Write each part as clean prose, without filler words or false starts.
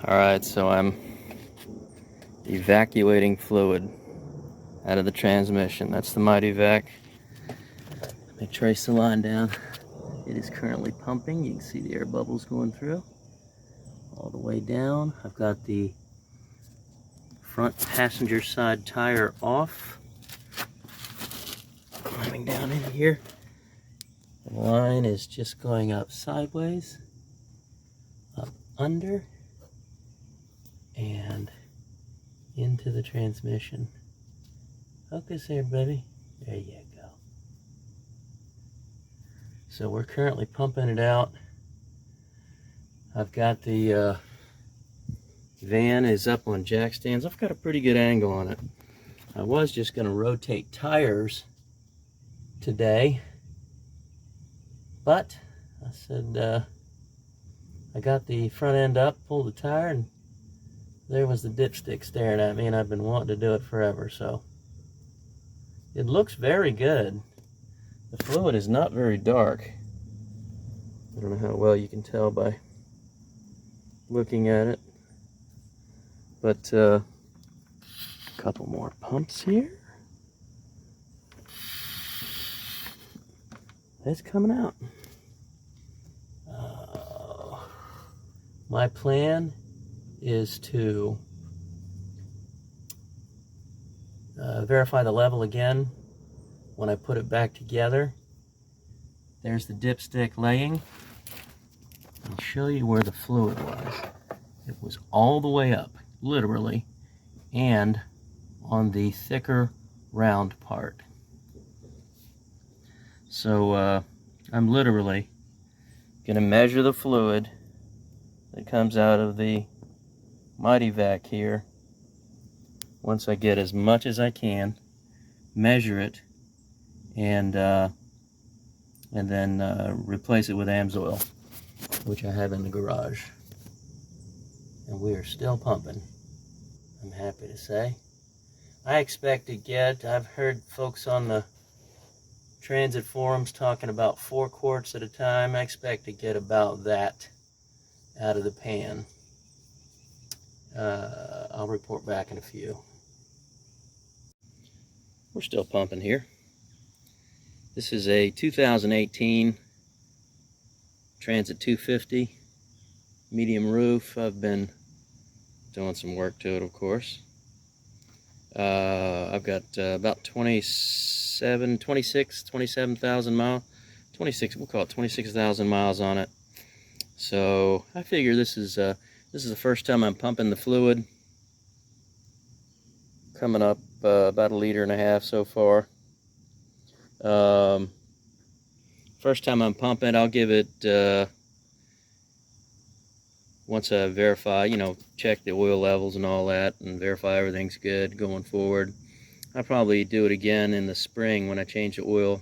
Alright, so I'm evacuating fluid out of the transmission. That's the Mighty-Vac. Let me trace the line down. It is currently pumping. You can see the air bubbles going through all the way down. I've got the front passenger side tire off. Climbing down in here. The line is just going up sideways, up under, and into the transmission. Focus there, baby. There you go. So we're currently pumping it out. I've got the van is up on jack stands. I've got a pretty good angle on it. I was just going to rotate tires today, but I said I got the front end up, pulled the tire, and there was the dipstick staring at me, and I've been wanting to do it forever. So it looks very good. The fluid is not very dark. I don't know how well you can tell by looking at it, but a couple more pumps here. It's coming out. My plan is to verify the level again when I put it back together. There's the dipstick laying. I'll show you where the fluid was. It was all the way up, literally, and on the thicker round part. So I'm literally going to measure the fluid that comes out of the Mighty-Vac here. Once I get as much as I can, measure it, and then replace it with AMSOIL, which I have in the garage. And we are still pumping, I'm happy to say. I expect to get, I've heard folks on the transit forums talking about 4 quarts at a time. I expect to get about that out of the pan. I'll report back in a few. We're still pumping here. This is a 2018 Transit 250 medium roof. I've been doing some work to it, of course. I've got about 27,000 miles. 26, we'll call it 26,000 miles on it. So I figure this is the first time I'm pumping the fluid. Coming up about 1.5 liters so far. First time I'm pumping, I'll give it, once I verify, check the oil levels and all that, and verify everything's good going forward. I'll probably do it again in the spring when I change the oil.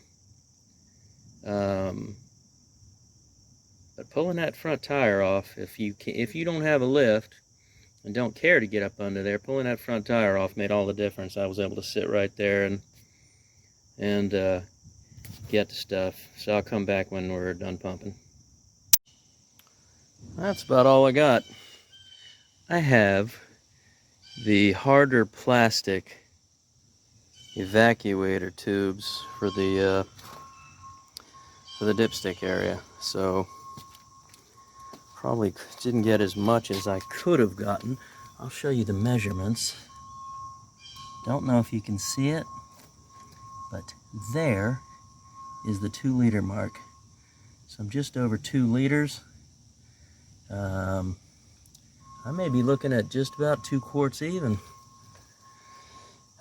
But pulling that front tire off, if you don't have a lift and don't care to get up under there, pulling that front tire off made all the difference. I was able to sit right there and get the stuff. So I'll come back when we're done pumping. That's about all I got. I have the harder plastic evacuator tubes for the dipstick area. So probably didn't get as much as I could have gotten. I'll show you the measurements. Don't know if you can see it, but there is the 2 liter mark. So I'm just over 2 liters. I may be looking at just about 2 quarts even.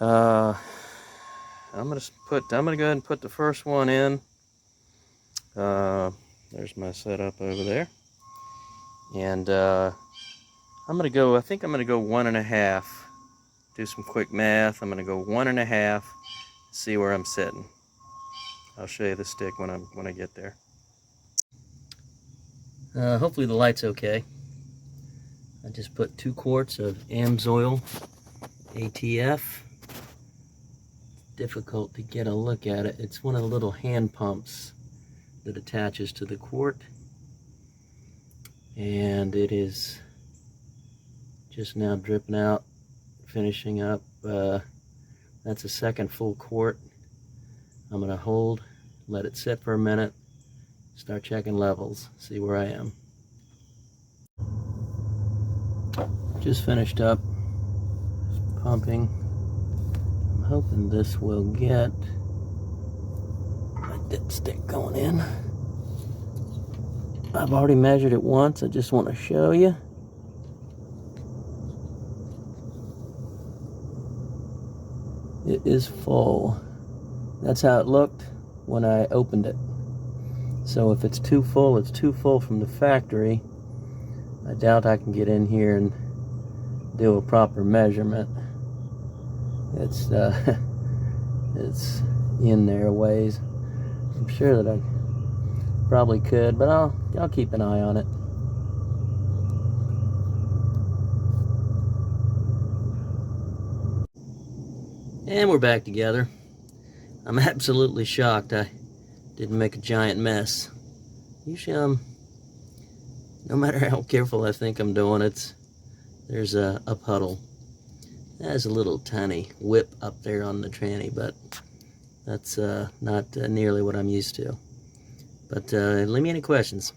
I'm gonna go ahead and put the first one in. There's my setup over there. And I think I'm gonna go 1.5. Do some quick math. I'm gonna go 1.5. See where I'm sitting. I'll show you the stick when I get there. Hopefully the light's okay. I just put 2 quarts of AMSOIL ATF. Difficult to get a look at it. It's one of the little hand pumps that attaches to the quart. And it is just now dripping out, finishing up. That's a second full quart. I'm gonna hold, let it sit for a minute, start checking levels, see where I am. Just finished up pumping. I'm hoping this will get my dipstick going in. I've already measured it once, I just want to show you. It is full. That's how it looked when I opened it. So if it's too full, it's too full from the factory. I doubt I can get in here and do a proper measurement. It's it's in there a ways. I'm sure that I probably could, but I'll keep an eye on it. And we're back together. I'm absolutely shocked I didn't make a giant mess. Usually no matter how careful I think I'm doing, there's a puddle. There's a little tiny whip up there on the tranny, but that's not nearly what I'm used to. But leave me any questions.